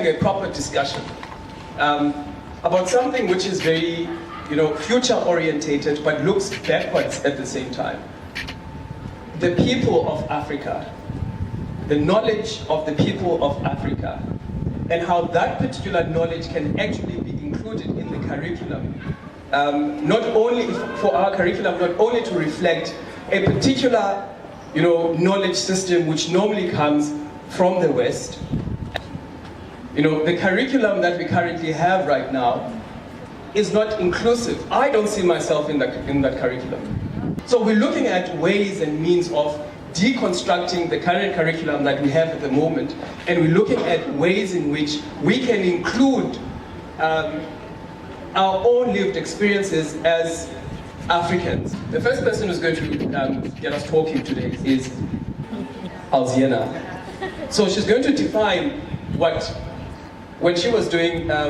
having a proper discussion about something which is very, future orientated, but looks backwards at the same time. The people of Africa, the knowledge of the people of Africa, and how that particular knowledge can actually be included in the curriculum. Not only for our curriculum, not only to reflect a particular, knowledge system which normally comes from the West. The curriculum that we currently have right now is not inclusive. I don't see myself in that curriculum. So we're looking at ways and means of deconstructing the current curriculum that we have at the moment, and we're looking at ways in which we can include our own lived experiences as Africans. The first person who's going to get us talking today is Alziana. So she's going to define what, when she was doing a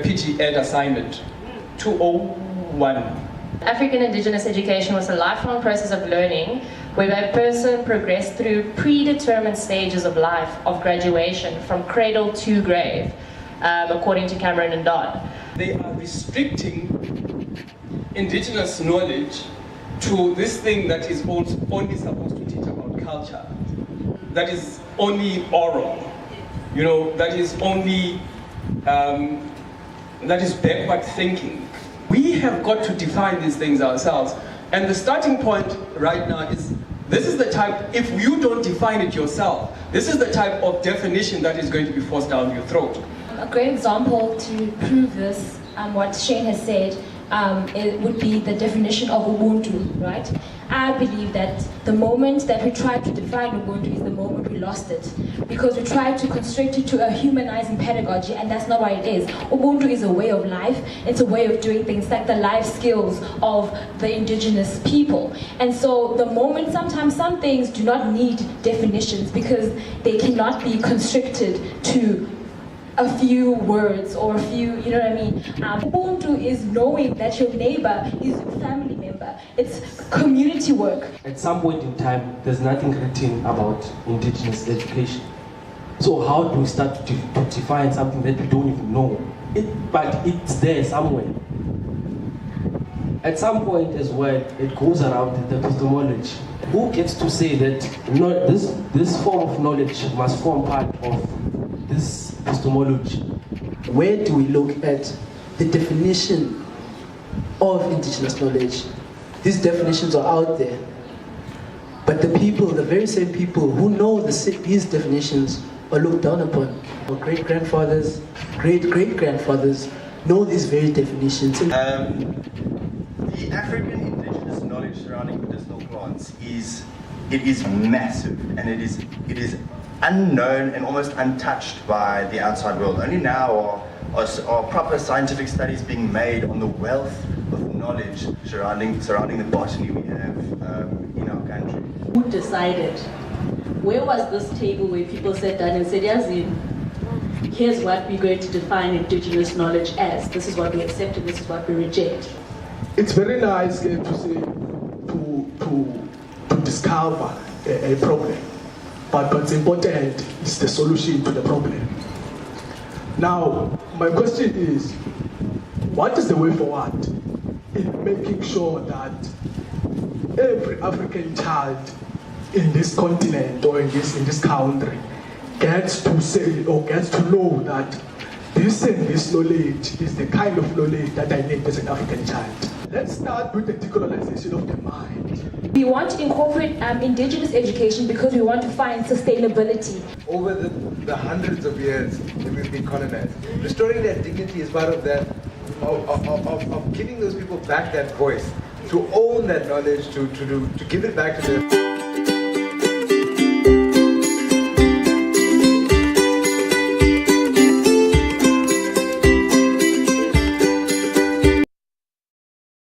PG Ed assignment, 201. African Indigenous education was a lifelong process of learning whereby a person progressed through predetermined stages of life of graduation from cradle to grave, according to Cameron and Dodd. They are restricting Indigenous knowledge to this thing that is only supposed to teach about culture, that is only oral, that is only, that is backward thinking. We have got to define these things ourselves. And the starting point right now is, this is the type, if you don't define it yourself, this is the type of definition that is going to be forced down your throat. A great example to prove this, what Shane has said, it would be the definition of Ubuntu, right? I believe that the moment that we try to define Ubuntu is the moment we lost it. Because we try to constrict it to a humanizing pedagogy, and that's not what it is. Ubuntu is a way of life, it's a way of doing things, like the life skills of the indigenous people. And so the moment, sometimes some things do not need definitions because they cannot be constricted to a few words or a few, you know what I mean? Ubuntu is knowing that your neighbor is your family member. It's community work. At some point in time, there's nothing written about Indigenous education. So how do we start to define something that we don't even know? But it's there somewhere. At some point as well, it goes around the epistemology. Who gets to say that this form of knowledge must form part of this epistemology? Where do we look at the definition of Indigenous knowledge? These definitions are out there. But the people, the very same people who know these definitions are looked down upon. Our great-grandfathers, great-great-grandfathers know these very definitions. The African Indigenous knowledge surrounding medicinal plants is massive, and it is unknown and almost untouched by the outside world. Only now are proper scientific studies being made on the wealth of knowledge surrounding the botany we have in our country. Who decided? Where was this table where people sat down and said, Yazin, here's what we're going to define Indigenous knowledge as. This is what we accept and this is what we reject. It's very nice to say, to discover a problem. But what's important is the solution to the problem. Now, my question is, what is the way forward in making sure that every African child in this continent or in this country gets to say or gets to know that this and this knowledge is the kind of knowledge that I need as an African child? Let's start with the decolonization of the mind. We want to incorporate Indigenous education because we want to find sustainability. Over the hundreds of years that we've been colonized, restoring their dignity is part of that, of giving those people back that voice, to own that knowledge, to give it back to them.